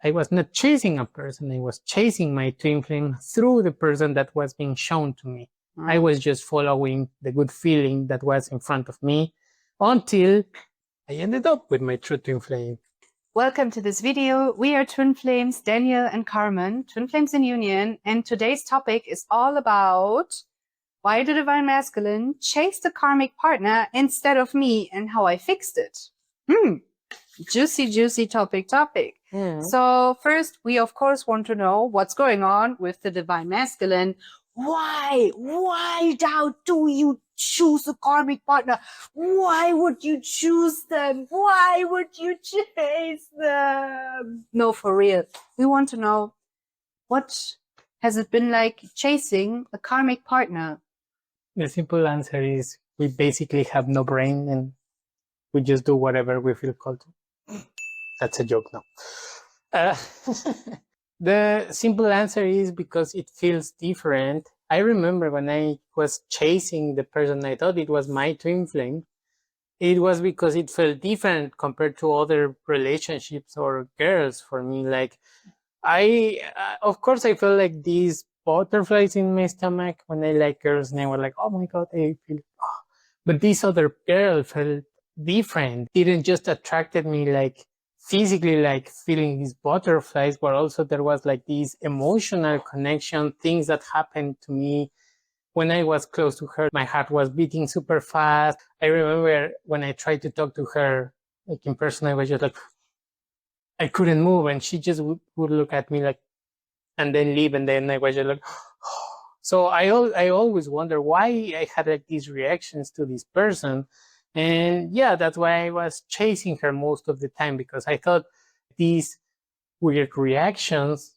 I was not chasing a person. I was chasing my twin flame through the person that was being shown to me. I was just following the good feeling that was in front of me until I ended up with my true twin flame. Welcome to this video. We are twin flames, Daniel and Carmen, twin flames in union. And today's topic is all about why the divine masculine chased the karmic partner instead of me and how I fixed it. Juicy topic. So first, we of course want to know what's going on with the divine masculine. Why do you choose a karmic partner? Why would you choose them? Why would you chase them? No, for real. We want to know, what has it been like chasing a karmic partner? The simple answer is we basically have no brain and we just do whatever we feel called to. That's a joke now. The simple answer is because it feels different. I remember when I was chasing the person I thought it was my twin flame, it was because it felt different compared to other relationships or girls for me. Like of course I felt like these butterflies in my stomach when I like girls and I was like, oh my God, I feel, oh. But this other girl felt different. It didn't just attracted me like physically, like feeling these butterflies, but also there was like this emotional connection, things that happened to me when I was close to her. My heart was beating super fast. I remember when I tried to talk to her, like in person, I was just like, I couldn't move, and she just would look at me like, and then leave, and then I was just like, so I always wonder why I had like these reactions to this person. And yeah, that's why I was chasing her most of the time, because I thought these weird reactions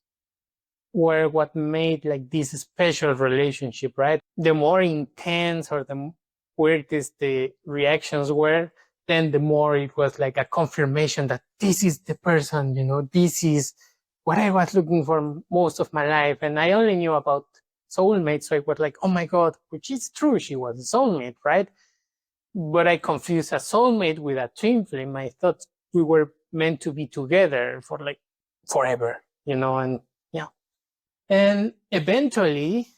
were what made like this special relationship, right? The more intense or the weirdest the reactions were, then the more it was like a confirmation that this is the person, you know, this is what I was looking for most of my life. And I only knew about soulmates, so I was like, oh my God, which is true, she was a soulmate, right? But I confused a soulmate with a twin flame. I thought we were meant to be together for like forever, you know, and yeah. And eventually,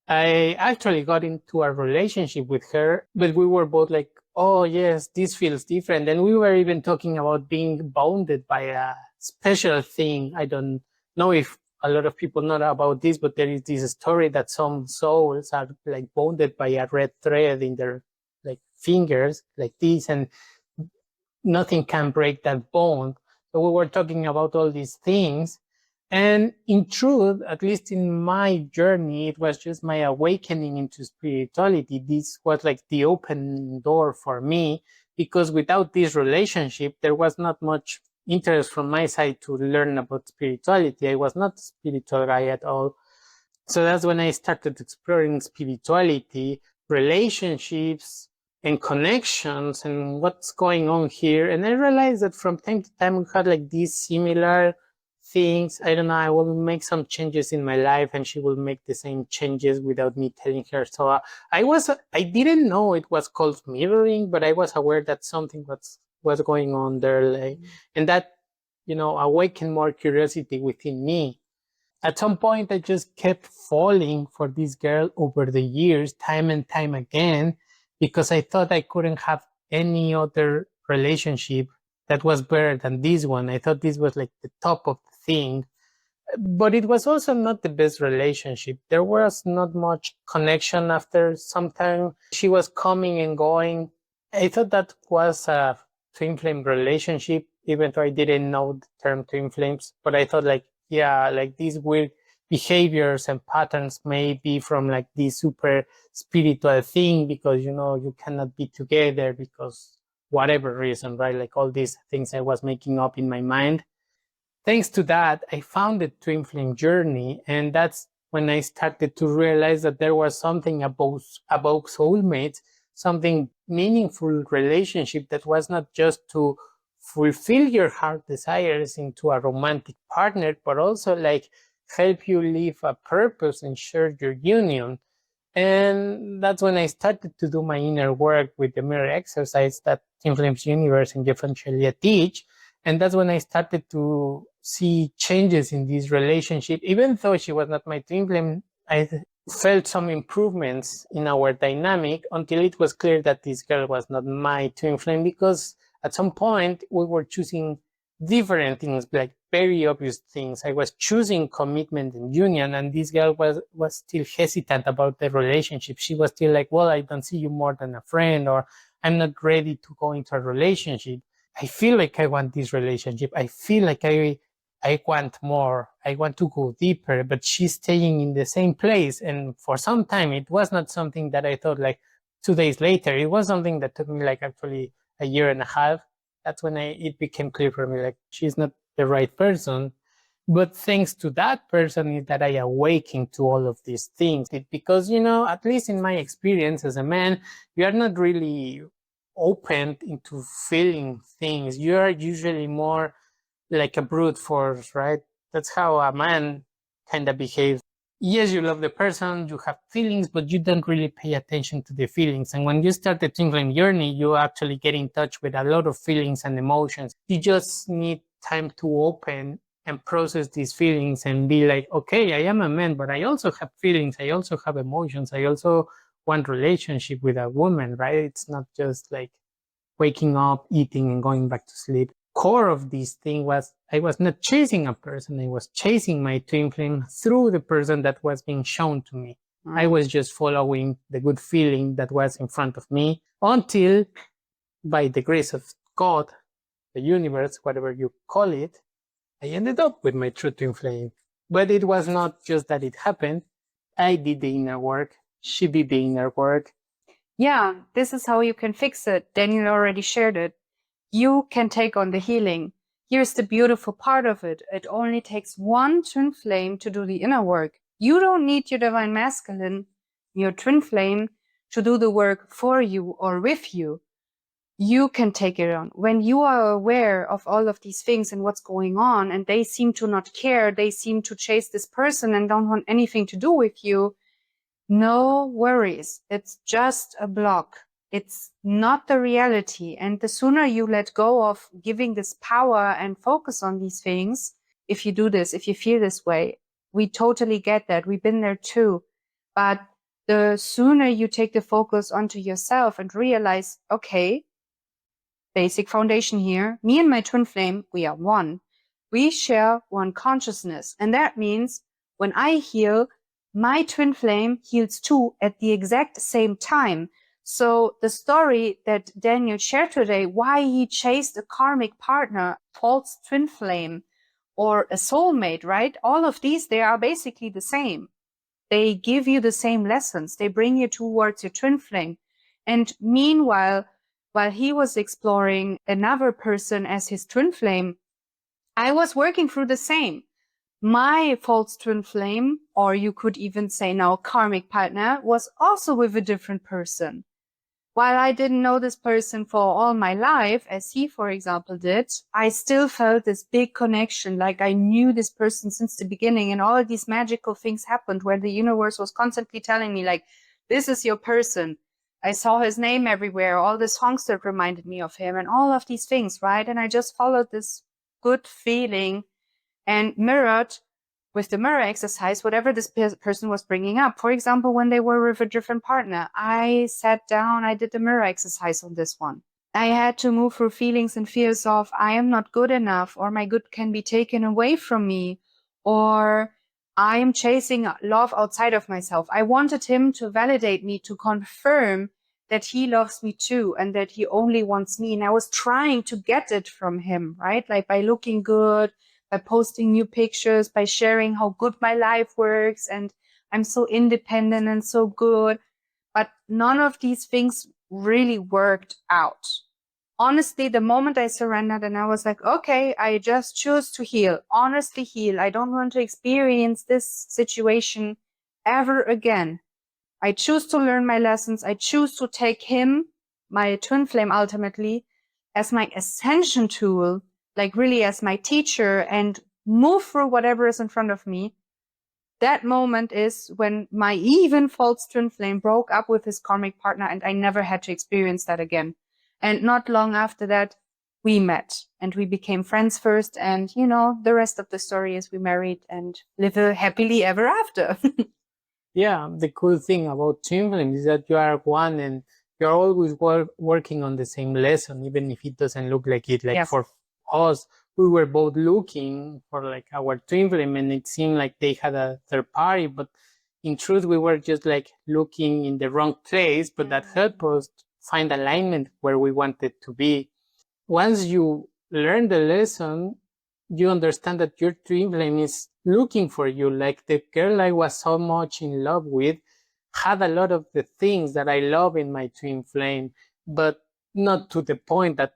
I actually got into a relationship with her, but we were both like, oh yes, this feels different. And we were even talking about being bounded by a special thing. I don't know if a lot of people know about this, but there is this story that some souls are like bounded by a red thread in their like fingers like this, and nothing can break that bond. So we were talking about all these things. And in truth, at least in my journey, it was just my awakening into spirituality. This was like the open door for me, because without this relationship, there was not much interest from my side to learn about spirituality. I was not a spiritual guy at all. So that's when I started exploring spirituality, relationships, and connections, and what's going on here. And I realized that from time to time we had like these similar things. I don't know, I will make some changes in my life and she will make the same changes without me telling her. So I didn't know it was called mirroring, but I was aware that something was going on there, like, and that, you know, awakened more curiosity within me. At some point, I just kept falling for this girl over the years, time and time again, because I thought I couldn't have any other relationship that was better than this one. I thought this was like the top of the thing, but it was also not the best relationship. There was not much connection after some time. She was coming and going. I thought that was a twin flame relationship, even though I didn't know the term twin flames, but I thought like, yeah, like these weird behaviors and patterns may be from like this super spiritual thing, because, you know, you cannot be together because whatever reason, right? Like all these things I was making up in my mind. Thanks to that, I found the twin flame journey, and that's when I started to realize that there was something about soulmates, something meaningful relationship that was not just to fulfill your heart desires into a romantic partner, but also like help you live a purpose and share your union. And that's when I started to do my inner work with the mirror exercise that Twin Flames Universe and Jeff and Shelia teach. And that's when I started to see changes in this relationship. Even though she was not my twin flame, I felt some improvements in our dynamic until it was clear that this girl was not my twin flame, because at some point we were choosing different things, like very obvious things. I was choosing commitment and union, and this girl was still hesitant about the relationship. She was still like, well, I don't see you more than a friend, or I'm not ready to go into a relationship. I feel like I want this relationship. I feel like I want more. I want to go deeper, but she's staying in the same place. And for some time, it was not something that I thought like 2 days later. It was something that took me like actually a year and a half. That's when it became clear for me, like she's not the right person. But thanks to that person is that I awakened to all of these things. Because, at least in my experience as a man, you are not really open into feeling things. You are usually more like a brute force, right? That's how a man kind of behaves. Yes, you love the person, you have feelings, but you don't really pay attention to the feelings. And when you start the twin flame journey, you actually get in touch with a lot of feelings and emotions. You just need time to open and process these feelings and be like, okay, I am a man, but I also have feelings. I also have emotions. I also want relationship with a woman, right? It's not just like waking up, eating, and going back to sleep. Core of this thing was I was not chasing a person. I was chasing my twin flame through the person that was being shown to me. I was just following the good feeling that was in front of me until, by the grace of God, the universe, whatever you call it, I ended up with my true twin flame. But it was not just that it happened. I did the inner work. She did the inner work. Yeah, this is how you can fix it. Daniel already shared it. You can take on the healing. Here's the beautiful part of it. It only takes one twin flame to do the inner work. You don't need your divine masculine, your twin flame, to do the work for you or with you. You can take it on. When you are aware of all of these things and what's going on, and they seem to not care, they seem to chase this person and don't want anything to do with you, no worries. It's just a block. It's not the reality. And the sooner you let go of giving this power and focus on these things, if you do this, if you feel this way, we totally get that. We've been there too. But the sooner you take the focus onto yourself and realize, okay, basic foundation here, me and my twin flame, we are one. We share one consciousness. And that means when I heal, my twin flame heals too at the exact same time. So the story that Daniel shared today, why he chased a karmic partner, false twin flame, or a soulmate, right? All of these, they are basically the same. They give you the same lessons. They bring you towards your twin flame. And meanwhile, while he was exploring another person as his twin flame, I was working through the same. My false twin flame, or you could even say now karmic partner, was also with a different person. While I didn't know this person for all my life, as he, for example, did, I still felt this big connection, like I knew this person since the beginning, and all these magical things happened where the universe was constantly telling me, like, this is your person. I saw his name everywhere, all the songs that reminded me of him, and all of these things, right? And I just followed this good feeling and mirrored with the mirror exercise whatever this person was bringing up. For example, when they were with a different partner, I sat down, I did the mirror exercise on this one. I had to move through feelings and fears of I am not good enough, or my good can be taken away from me, or I am chasing love outside of myself. I wanted him to validate me, to confirm that he loves me too, and that he only wants me. And I was trying to get it from him, right? Like by looking good, by posting new pictures, by sharing how good my life works, and I'm so independent and so good. But none of these things really worked out. Honestly, the moment I surrendered and I was like, okay, I just choose to heal, honestly heal. I don't want to experience this situation ever again. I choose to learn my lessons. I choose to take him, my twin flame ultimately, as my ascension tool, like really as my teacher, and move through whatever is in front of me. That moment is when my even false twin flame broke up with his karmic partner, and I never had to experience that again. And not long after that, we met and we became friends first. And, you know, the rest of the story is we married and live happily ever after. Yeah, the cool thing about twin flames is that you are one and you're always working on the same lesson, even if it doesn't look like it. Like Yes. for us, we were both looking for like our twin flame, and it seemed like they had a third party, but in truth, we were just like looking in the wrong place. But that helped us find alignment where we wanted to be. Once you learn the lesson, you understand that your twin flame is looking for you. Like the girl I was so much in love with had a lot of the things that I love in my twin flame, but not to the point that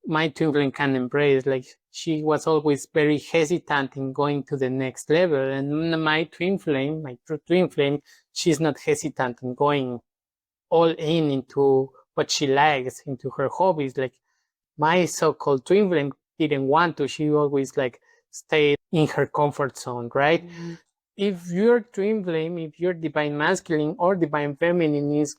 my twin flame can embrace. Like she was always very hesitant in going to the next level. And my twin flame, my true twin flame, she's not hesitant in going all in into what she likes, into her hobbies. Like my so-called twin flame didn't want to. She always like stayed in her comfort zone, right? Mm-hmm. If your twin flame, if your divine masculine or divine feminine is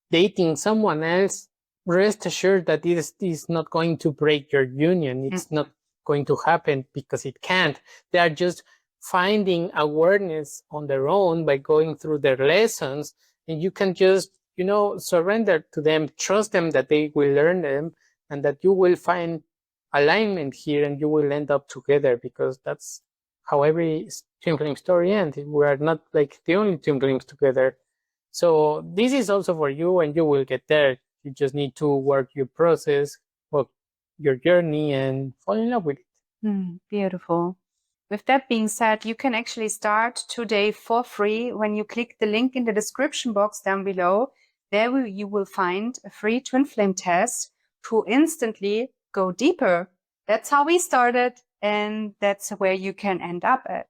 dating someone else, rest assured that it is not going to break your union. It's not going to happen because it can't. They are just finding awareness on their own by going through their lessons, and you can just, surrender to them, trust them that they will learn them, and that you will find alignment here and you will end up together, because that's how every twin flame story ends. We are not like the only twin flames together. So this is also for you, and you will get there. You just need to work your process, work your journey, and fall in love with it. Beautiful. With that being said, you can actually start today for free when you click the link in the description box down below. There you will find a free twin flame test to instantly go deeper. That's how we started, and that's where you can end up at.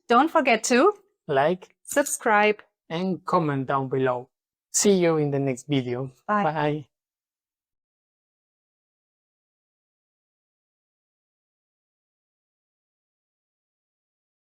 Don't forget to like, subscribe, and comment down below. See you in the next video. Bye. Bye.